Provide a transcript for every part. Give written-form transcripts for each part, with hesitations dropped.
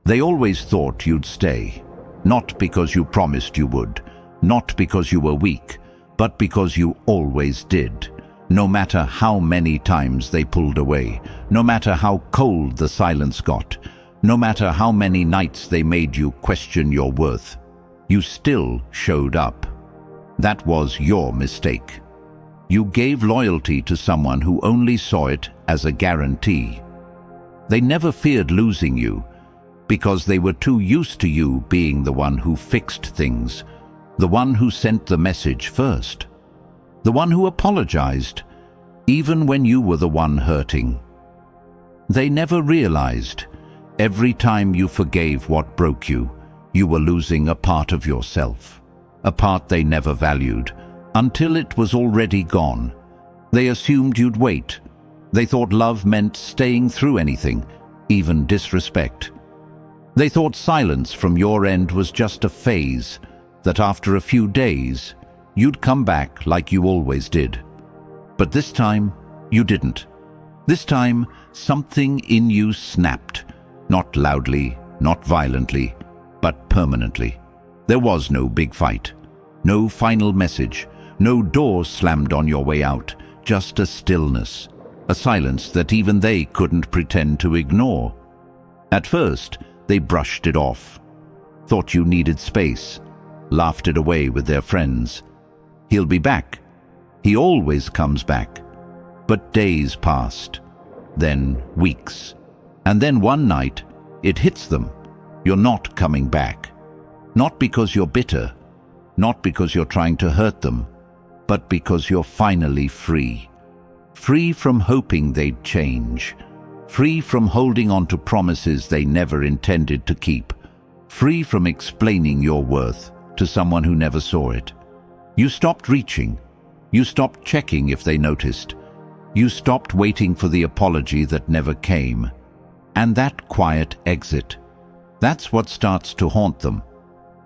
They always thought you'd stay, not because you promised you would, not because you were weak, but because you always did. No matter how many times they pulled away, no matter how cold the silence got, no matter how many nights they made you question your worth, you still showed up. That was your mistake. You gave loyalty to someone who only saw it as a guarantee. They never feared losing you because they were too used to you being the one who fixed things, the one who sent the message first, the one who apologized, even when you were the one hurting. They never realized every time you forgave what broke you, you were losing a part of yourself, a part they never valued, until it was already gone. They assumed you'd wait. They thought love meant staying through anything, even disrespect. They thought silence from your end was just a phase, that after a few days, you'd come back like you always did. But this time, you didn't. This time, something in you snapped, not loudly, not violently, but permanently. There was no big fight, no final message, no door slammed on your way out, just a stillness, a silence that even they couldn't pretend to ignore. At first, they brushed it off, thought you needed space, laughed it away with their friends. He'll be back. He always comes back. But days passed, then weeks, and then one night, it hits them. You're not coming back. Not because you're bitter, not because you're trying to hurt them, but because you're finally free. Free from hoping they'd change. Free from holding on to promises they never intended to keep. Free from explaining your worth to someone who never saw it. You stopped reaching. You stopped checking if they noticed. You stopped waiting for the apology that never came. And that quiet exit, that's what starts to haunt them.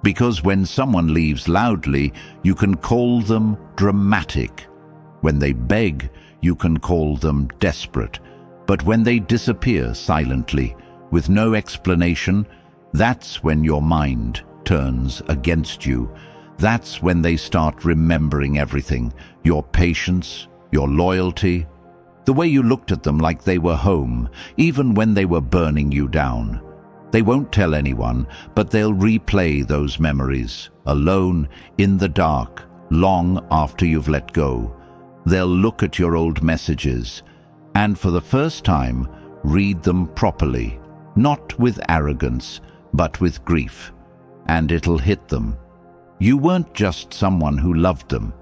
Because when someone leaves loudly, you can call them dramatic. When they beg, you can call them desperate. But when they disappear silently, with no explanation, that's when your mind turns against you. That's when they start remembering everything, your patience, your loyalty, the way you looked at them like they were home, even when they were burning you down. They won't tell anyone, but they'll replay those memories, alone, in the dark, long after you've let go. They'll look at your old messages, and for the first time, read them properly, not with arrogance, but with grief. And it'll hit them. You weren't just someone who loved them.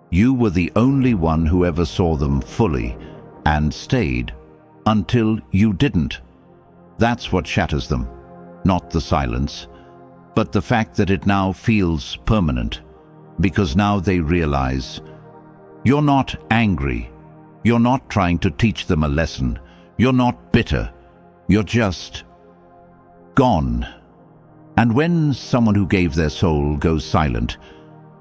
You were the only one who ever saw them fully, and stayed, until you didn't. That's what shatters them. Not the silence, but the fact that it now feels permanent. Because now they realize, you're not angry. You're not trying to teach them a lesson. You're not bitter. You're just gone. And when someone who gave their soul goes silent,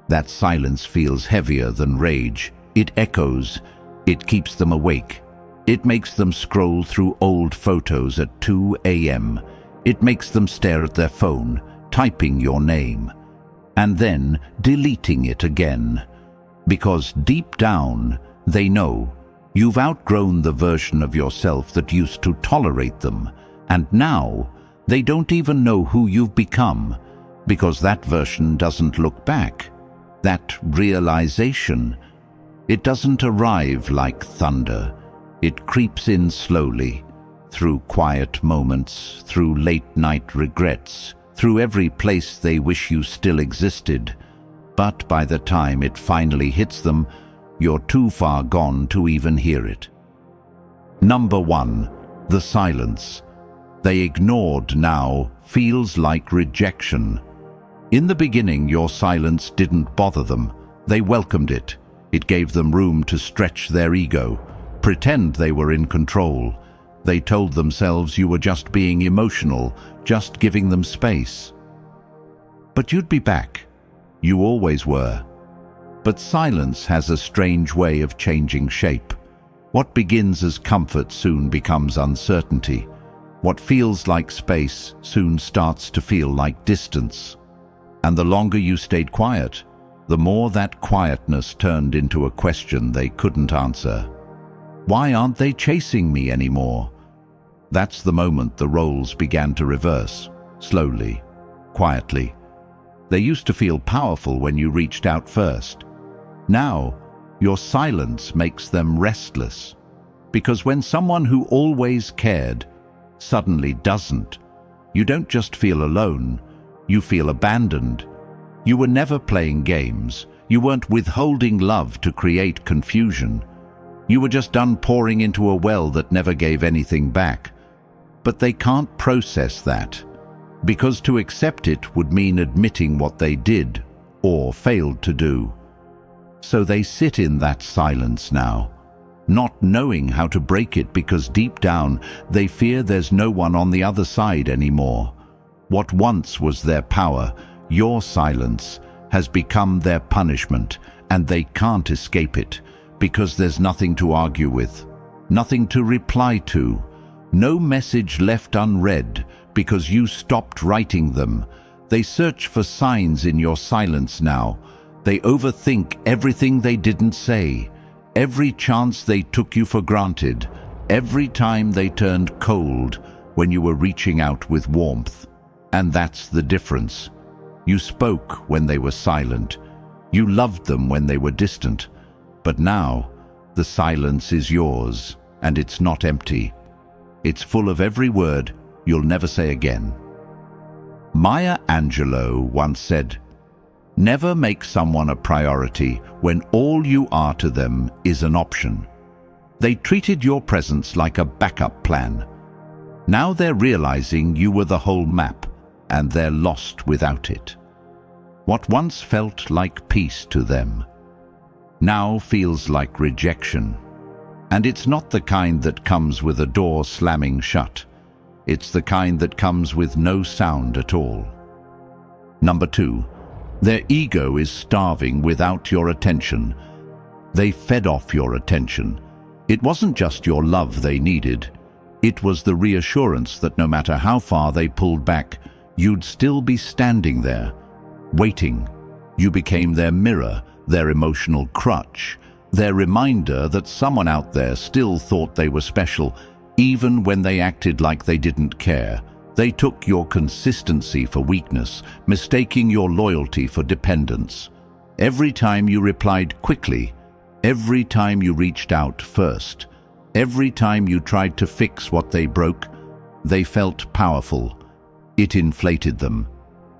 that silence feels heavier than rage. It echoes. It keeps them awake. It makes them scroll through old photos at 2 a.m. It makes them stare at their phone, typing your name, and then deleting it again. Because deep down, they know you've outgrown the version of yourself that used to tolerate them, and now they don't even know who you've become, because that version doesn't look back. That realization, it doesn't arrive like thunder. It creeps in slowly, through quiet moments, through late-night regrets, through every place they wish you still existed. But by the time it finally hits them, you're too far gone to even hear it. Number 1, the silence. They ignored now feels like rejection. In the beginning, your silence didn't bother them. They welcomed it. It gave them room to stretch their ego, pretend they were in control. They told themselves you were just being emotional, just giving them space. But you'd be back. You always were. But silence has a strange way of changing shape. What begins as comfort soon becomes uncertainty. What feels like space soon starts to feel like distance. And the longer you stayed quiet, the more that quietness turned into a question they couldn't answer. Why aren't they chasing me anymore? That's the moment the roles began to reverse, slowly, quietly. They used to feel powerful when you reached out first. Now, your silence makes them restless. Because when someone who always cared suddenly doesn't, you don't just feel alone, you feel abandoned. You were never playing games. You weren't withholding love to create confusion. You were just done pouring into a well that never gave anything back. But they can't process that, because to accept it would mean admitting what they did or failed to do. So they sit in that silence now, not knowing how to break it because deep down they fear there's no one on the other side anymore. What once was their power, your silence, has become their punishment, and they can't escape it because there's nothing to argue with, nothing to reply to, no message left unread because you stopped writing them. They search for signs in your silence now. They overthink everything they didn't say, every chance they took you for granted, every time they turned cold when you were reaching out with warmth. And that's the difference. You spoke when they were silent. You loved them when they were distant. But now, the silence is yours, and it's not empty. It's full of every word you'll never say again. Maya Angelou once said, "Never make someone a priority when all you are to them is an option." They treated your presence like a backup plan. Now they're realizing you were the whole map, and they're lost without it. What once felt like peace to them now feels like rejection. And it's not the kind that comes with a door slamming shut. It's the kind that comes with no sound at all. Number 2, their ego is starving without your attention. They fed off your attention. It wasn't just your love they needed. It was the reassurance that no matter how far they pulled back, you'd still be standing there, waiting. You became their mirror, their emotional crutch, their reminder that someone out there still thought they were special, even when they acted like they didn't care. They took your consistency for weakness, mistaking your loyalty for dependence. Every time you replied quickly, every time you reached out first, every time you tried to fix what they broke, they felt powerful. It inflated them.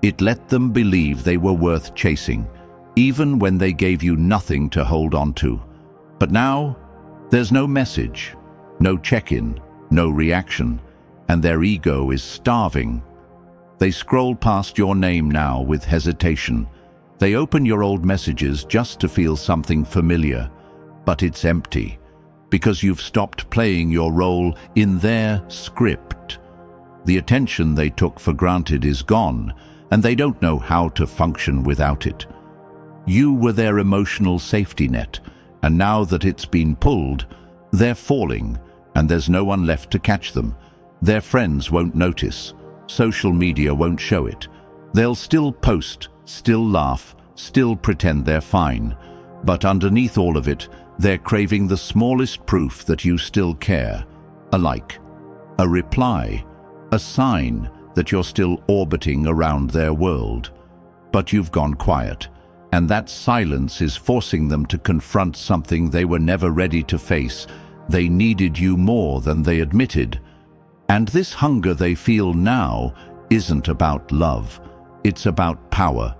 It let them believe they were worth chasing, even when they gave you nothing to hold on to. But now, there's no message, no check-in, no reaction, and their ego is starving. They scroll past your name now with hesitation. They open your old messages just to feel something familiar, but it's empty, because you've stopped playing your role in their script. The attention they took for granted is gone, and they don't know how to function without it. You were their emotional safety net, and now that it's been pulled, they're falling, and there's no one left to catch them. Their friends won't notice. Social media won't show it. They'll still post, still laugh, still pretend they're fine. But underneath all of it, they're craving the smallest proof that you still care. A like, a reply, a sign that you're still orbiting around their world. But you've gone quiet, and that silence is forcing them to confront something they were never ready to face. They needed you more than they admitted. And this hunger they feel now isn't about love. It's about power,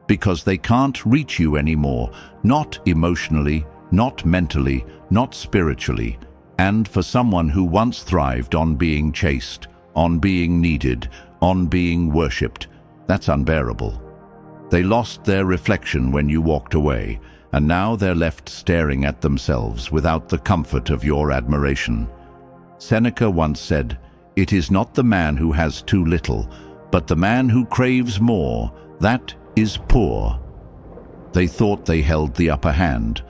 because they can't reach you anymore, not emotionally, not mentally, not spiritually. And for someone who once thrived on being chased, on being needed, on being worshipped, that's unbearable. They lost their reflection when you walked away, and now they're left staring at themselves without the comfort of your admiration. Seneca once said, "It is not the man who has too little, but the man who craves more, that is poor." They thought they held the upper hand.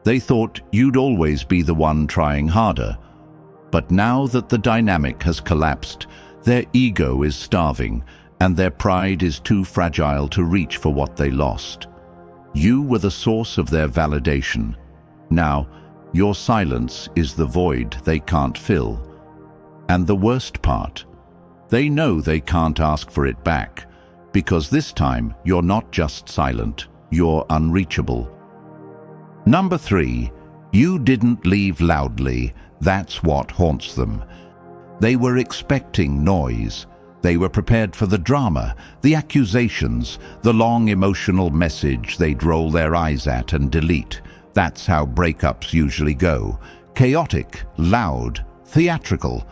They thought you'd always be the one trying harder. But now that the dynamic has collapsed, their ego is starving, and their pride is too fragile to reach for what they lost. You were the source of their validation. Now, your silence is the void they can't fill. And the worst part, they know they can't ask for it back, because this time you're not just silent, you're unreachable. Number 3, you didn't leave loudly. That's what haunts them. They were expecting noise. They were prepared for the drama, the accusations, the long emotional message they'd roll their eyes at and delete. That's how breakups usually go. Chaotic, loud, theatrical.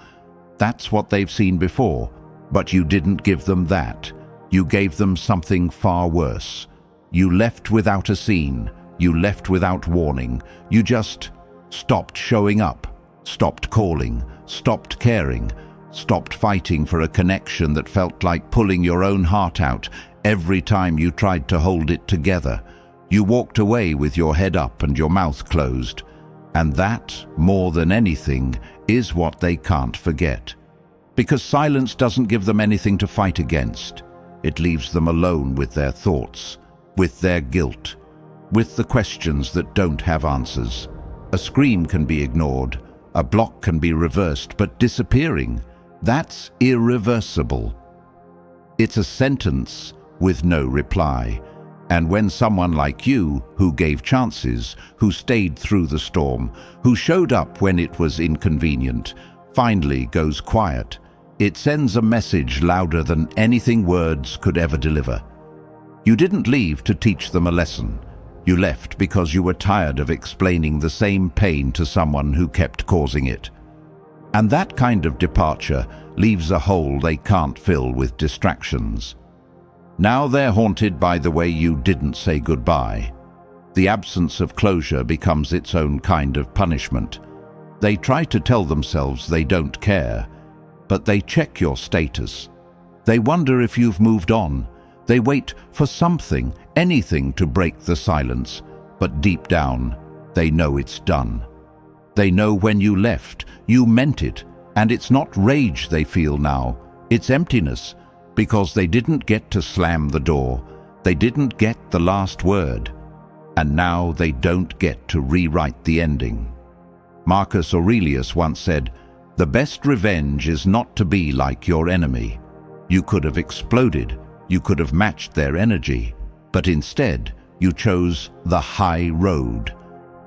That's what they've seen before. But you didn't give them that. You gave them something far worse. You left without a scene. You left without warning. You just stopped showing up, stopped calling, stopped caring, stopped fighting for a connection that felt like pulling your own heart out every time you tried to hold it together. You walked away with your head up and your mouth closed. And that, more than anything, is what they can't forget. Because silence doesn't give them anything to fight against. It leaves them alone with their thoughts, with their guilt, with the questions that don't have answers. A scream can be ignored, a block can be reversed, but disappearing, that's irreversible. It's a sentence with no reply. And when someone like you, who gave chances, who stayed through the storm, who showed up when it was inconvenient, finally goes quiet, it sends a message louder than anything words could ever deliver. You didn't leave to teach them a lesson. You left because you were tired of explaining the same pain to someone who kept causing it. And that kind of departure leaves a hole they can't fill with distractions. Now they're haunted by the way you didn't say goodbye. The absence of closure becomes its own kind of punishment. They try to tell themselves they don't care, but they check your status. They wonder if you've moved on. They wait for something, anything to break the silence, but deep down, they know it's done. They know when you left, you meant it, and it's not rage they feel now, it's emptiness. Because they didn't get to slam the door, they didn't get the last word, and now they don't get to rewrite the ending. Marcus Aurelius once said, "The best revenge is not to be like your enemy." You could have exploded, you could have matched their energy, but instead you chose the high road,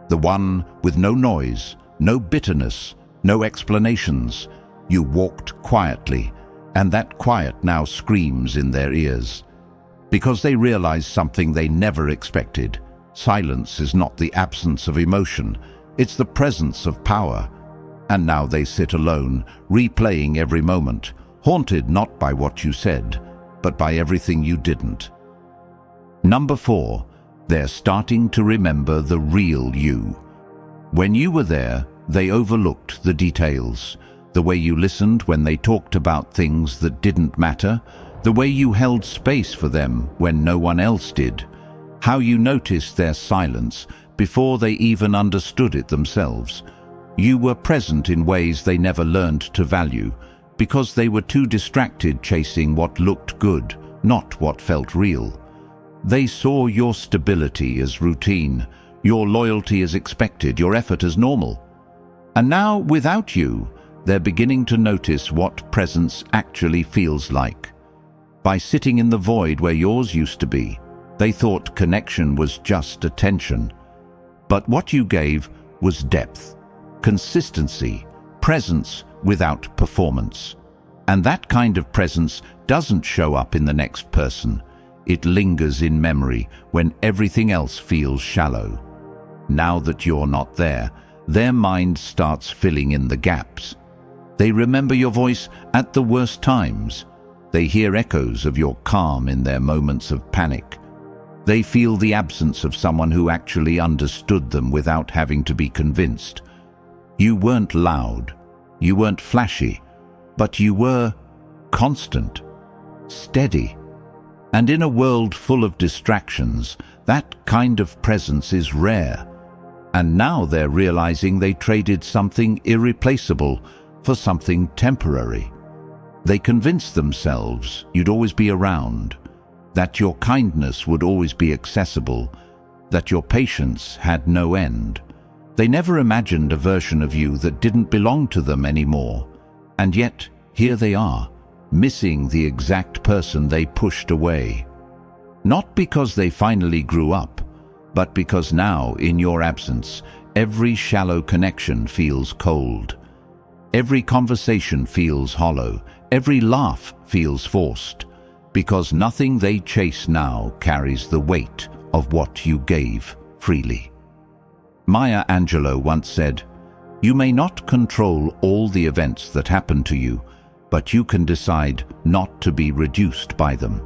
the one with no noise, no bitterness, no explanations. You walked quietly, and that quiet now screams in their ears. Because they realize something they never expected. Silence is not the absence of emotion, it's the presence of power. And now they sit alone, replaying every moment, haunted not by what you said, but by everything you didn't. Number 4, they're starting to remember the real you. When you were there, they overlooked the details. The way you listened when they talked about things that didn't matter, the way you held space for them when no one else did, how you noticed their silence before they even understood it themselves. You were present in ways they never learned to value, because they were too distracted chasing what looked good, not what felt real. They saw your stability as routine, your loyalty as expected, your effort as normal. And now, without you, they're beginning to notice what presence actually feels like. By sitting in the void where yours used to be, they thought connection was just attention. But what you gave was depth, consistency, presence without performance. And that kind of presence doesn't show up in the next person. It lingers in memory when everything else feels shallow. Now that you're not there, their mind starts filling in the gaps. They remember your voice at the worst times. They hear echoes of your calm in their moments of panic. They feel the absence of someone who actually understood them without having to be convinced. You weren't loud, you weren't flashy, but you were constant, steady. And in a world full of distractions, that kind of presence is rare. And now they're realizing they traded something irreplaceable for something temporary. They convinced themselves you'd always be around, that your kindness would always be accessible, that your patience had no end. They never imagined a version of you that didn't belong to them anymore. And yet, here they are, missing the exact person they pushed away. Not because they finally grew up, but because now, in your absence, every shallow connection feels cold. Every conversation feels hollow. Every laugh feels forced, because nothing they chase now carries the weight of what you gave freely. Maya Angelou once said, "You may not control all the events that happen to you, but you can decide not to be reduced by them."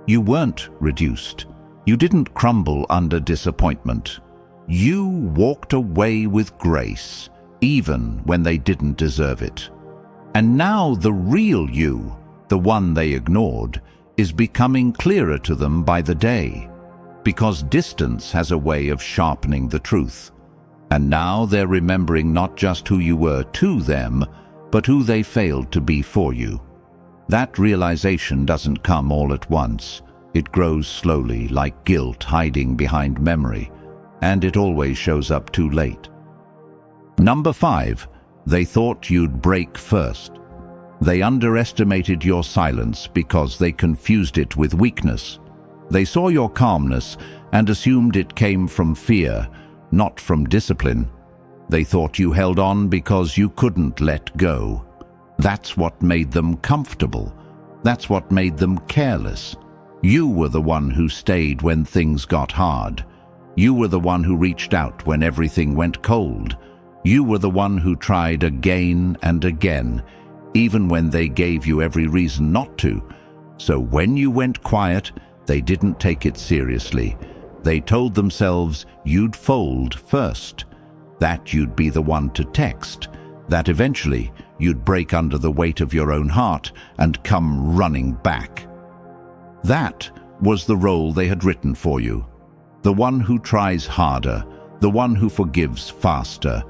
You weren't reduced. You didn't crumble under disappointment. You walked away with grace, even when they didn't deserve it. And now the real you, the one they ignored, is becoming clearer to them by the day, because distance has a way of sharpening the truth. And now they're remembering not just who you were to them, but who they failed to be for you. That realization doesn't come all at once. It grows slowly, like guilt hiding behind memory, and it always shows up too late. Number 5. They thought you'd break first. They underestimated your silence because they confused it with weakness. They saw your calmness and assumed it came from fear, not from discipline. They thought you held on because you couldn't let go. That's what made them comfortable. That's what made them careless. You were the one who stayed when things got hard. You were the one who reached out when everything went cold. You were the one who tried again and again, even when they gave you every reason not to. So when you went quiet, they didn't take it seriously. They told themselves you'd fold first, that you'd be the one to text, that eventually you'd break under the weight of your own heart and come running back. That was the role they had written for you. The one who tries harder, the one who forgives faster,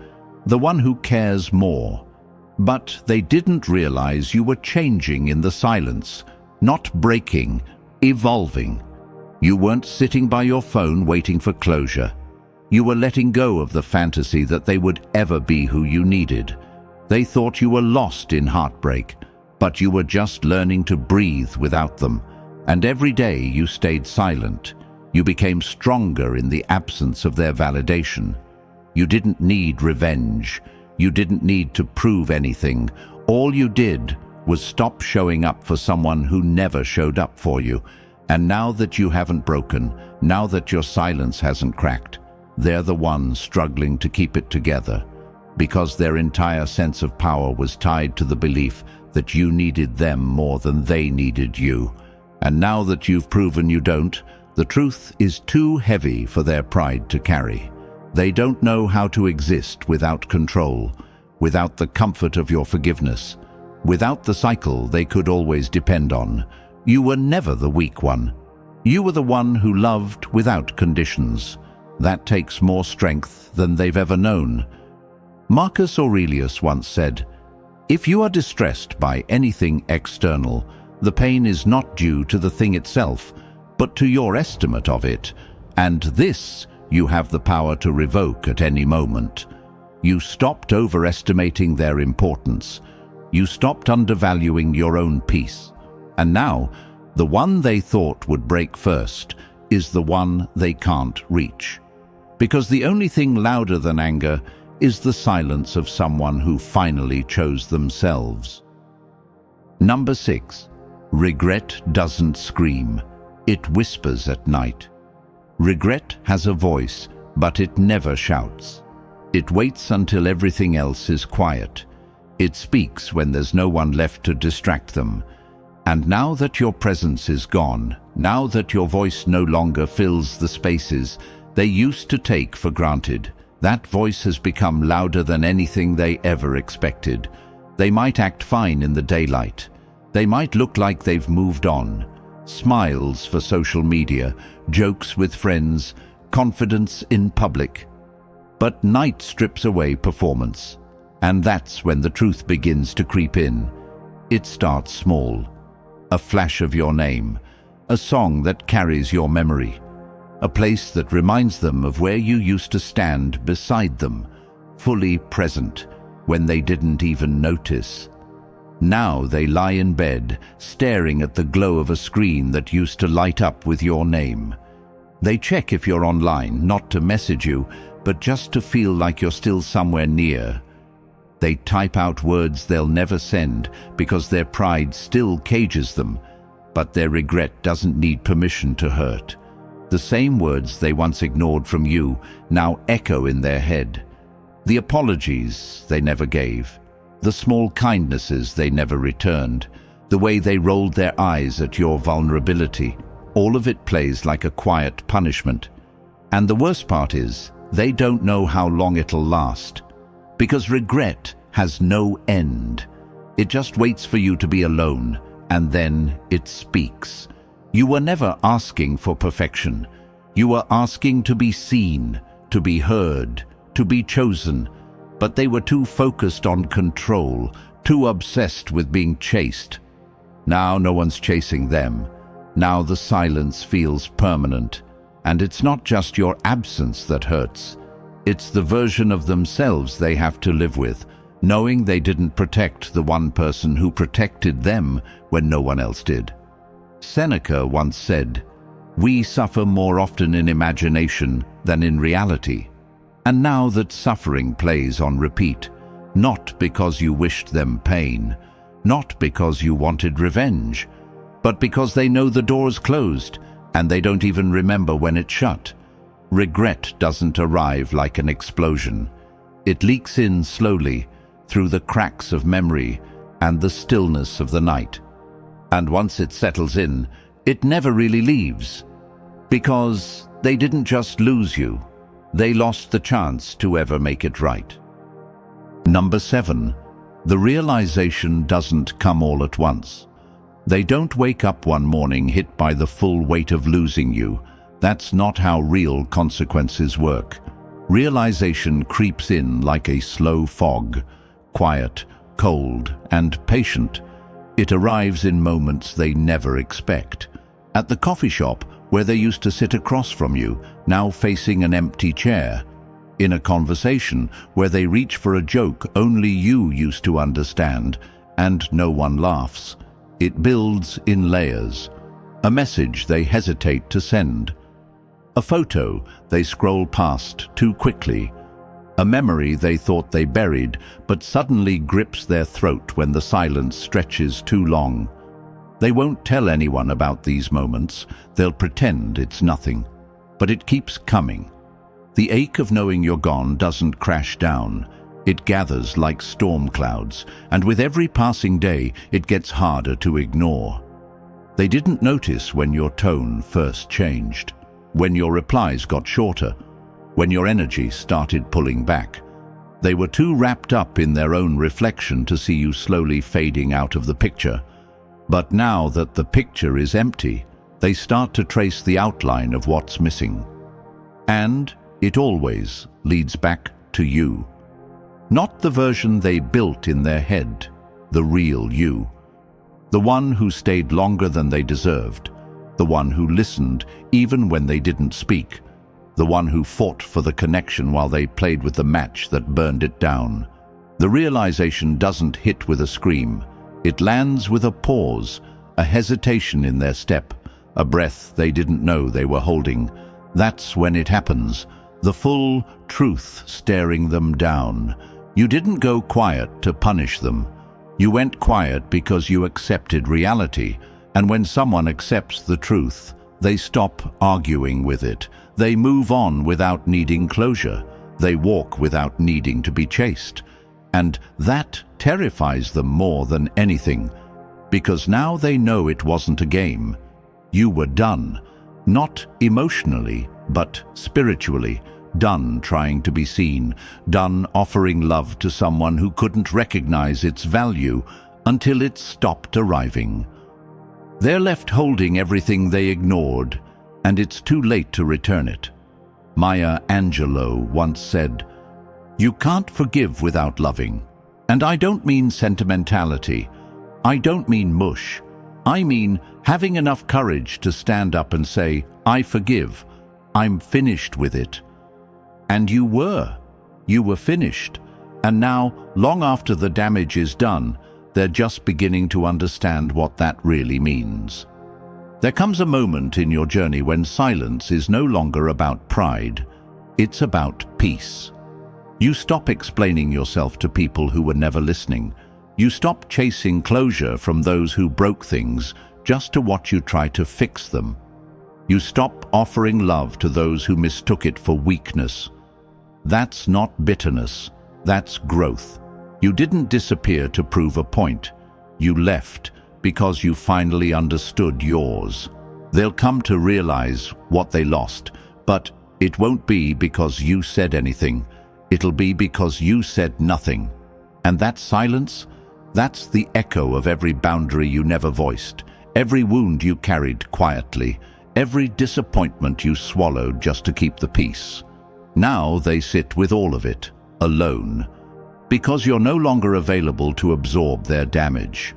the one who cares more. But they didn't realize you were changing in the silence, not breaking, evolving. You weren't sitting by your phone waiting for closure. You were letting go of the fantasy that they would ever be who you needed. They thought you were lost in heartbreak, but you were just learning to breathe without them. And every day you stayed silent. You became stronger in the absence of their validation. You didn't need revenge. You didn't need to prove anything. All you did was stop showing up for someone who never showed up for you. And now that you haven't broken, now that your silence hasn't cracked, they're the ones struggling to keep it together, because their entire sense of power was tied to the belief that you needed them more than they needed you. And now that you've proven you don't, the truth is too heavy for their pride to carry. They don't know how to exist without control, without the comfort of your forgiveness, without the cycle they could always depend on. You were never the weak one. You were the one who loved without conditions. That takes more strength than they've ever known. Marcus Aurelius once said, "If you are distressed by anything external, the pain is not due to the thing itself, but to your estimate of it, and this you have the power to revoke at any moment." You stopped overestimating their importance. You stopped undervaluing your own peace. And now, the one they thought would break first is the one they can't reach. Because the only thing louder than anger is the silence of someone who finally chose themselves. Number 6. Regret doesn't scream. It whispers at night. Regret has a voice, but it never shouts. It waits until everything else is quiet. It speaks when there's no one left to distract them. And now that your presence is gone, now that your voice no longer fills the spaces they used to take for granted, that voice has become louder than anything they ever expected. They might act fine in the daylight. They might look like they've moved on. Smiles for social media, jokes with friends, confidence in public. But night strips away performance. And that's when the truth begins to creep in. It starts small. A flash of your name, a song that carries your memory, a place that reminds them of where you used to stand beside them, fully present, when they didn't even notice. Now they lie in bed, staring at the glow of a screen that used to light up with your name. They check if you're online, not to message you, but just to feel like you're still somewhere near. They type out words they'll never send because their pride still cages them, but their regret doesn't need permission to hurt. The same words they once ignored from you now echo in their head. The apologies they never gave, the small kindnesses they never returned, the way they rolled their eyes at your vulnerability, all of it plays like a quiet punishment. And the worst part is, they don't know how long it'll last. Because regret has no end. It just waits for you to be alone, and then it speaks. You were never asking for perfection. You were asking to be seen, to be heard, to be chosen. But they were too focused on control, too obsessed with being chased. Now no one's chasing them. Now the silence feels permanent. And it's not just your absence that hurts. It's the version of themselves they have to live with, knowing they didn't protect the one person who protected them when no one else did. Seneca once said, "We suffer more often in imagination than in reality." And now that suffering plays on repeat, not because you wished them pain, not because you wanted revenge, but because they know the door's closed and they don't even remember when it shut. Regret doesn't arrive like an explosion. It leaks in slowly through the cracks of memory and the stillness of the night. And once it settles in, it never really leaves. Because they didn't just lose you, they lost the chance to ever make it right. Number 7. The realization doesn't come all at once. They don't wake up one morning hit by the full weight of losing you. That's not how real consequences work. Realization creeps in like a slow fog, quiet, cold, and patient. It arrives in moments they never expect. At the coffee shop, where they used to sit across from you, now facing an empty chair. In a conversation where they reach for a joke only you used to understand, and no one laughs. It builds in layers. A message they hesitate to send. A photo they scroll past too quickly. A memory they thought they buried, but suddenly grips their throat when the silence stretches too long. They won't tell anyone about these moments. They'll pretend it's nothing. But it keeps coming. The ache of knowing you're gone doesn't crash down. It gathers like storm clouds, and with every passing day, it gets harder to ignore. They didn't notice when your tone first changed, when your replies got shorter, when your energy started pulling back. They were too wrapped up in their own reflection to see you slowly fading out of the picture. But now that the picture is empty, they start to trace the outline of what's missing. And it always leads back to you. Not the version they built in their head, the real you. The one who stayed longer than they deserved. The one who listened even when they didn't speak. The one who fought for the connection while they played with the match that burned it down. The realization doesn't hit with a scream. It lands with a pause, a hesitation in their step, a breath they didn't know they were holding. That's when it happens, the full truth staring them down. You didn't go quiet to punish them. You went quiet because you accepted reality, and when someone accepts the truth, they stop arguing with it. They move on without needing closure. They walk without needing to be chased. And that terrifies them more than anything, because now they know it wasn't a game. You were done, not emotionally, but spiritually. Done trying to be seen, done offering love to someone who couldn't recognize its value until it stopped arriving. They're left holding everything they ignored, and it's too late to return it. Maya Angelou once said, "You can't forgive without loving. And I don't mean sentimentality. I don't mean mush. I mean having enough courage to stand up and say, I forgive. I'm finished with it. And you were. You were finished. And now, long after the damage is done, they're just beginning to understand what that really means. There comes a moment in your journey when silence is no longer about pride. It's about peace. You stop explaining yourself to people who were never listening. You stop chasing closure from those who broke things just to watch you try to fix them. You stop offering love to those who mistook it for weakness. That's not bitterness. That's growth. You didn't disappear to prove a point. You left because you finally understood yours. They'll come to realize what they lost, but it won't be because you said anything. It'll be because you said nothing. And that silence, that's the echo of every boundary you never voiced, every wound you carried quietly, every disappointment you swallowed just to keep the peace. Now they sit with all of it, alone, because you're no longer available to absorb their damage.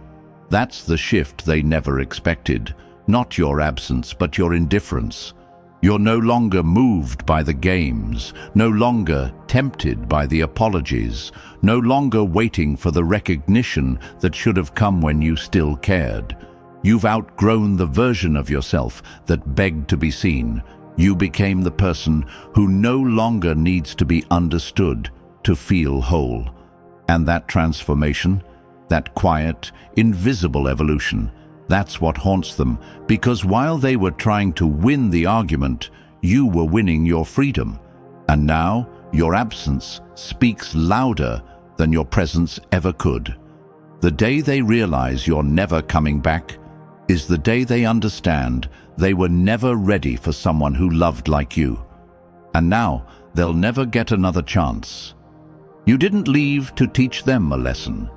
That's the shift they never expected, not your absence, but your indifference. You're no longer moved by the games, no longer tempted by the apologies, no longer waiting for the recognition that should have come when you still cared. You've outgrown the version of yourself that begged to be seen. You became the person who no longer needs to be understood to feel whole. And that transformation, that quiet, invisible evolution, that's what haunts them, because while they were trying to win the argument, you were winning your freedom. And now, your absence speaks louder than your presence ever could. The day they realize you're never coming back is the day they understand they were never ready for someone who loved like you. And now, they'll never get another chance. You didn't leave to teach them a lesson.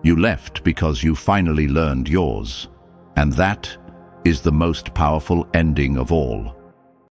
You left because you finally learned yours. And that is the most powerful ending of all.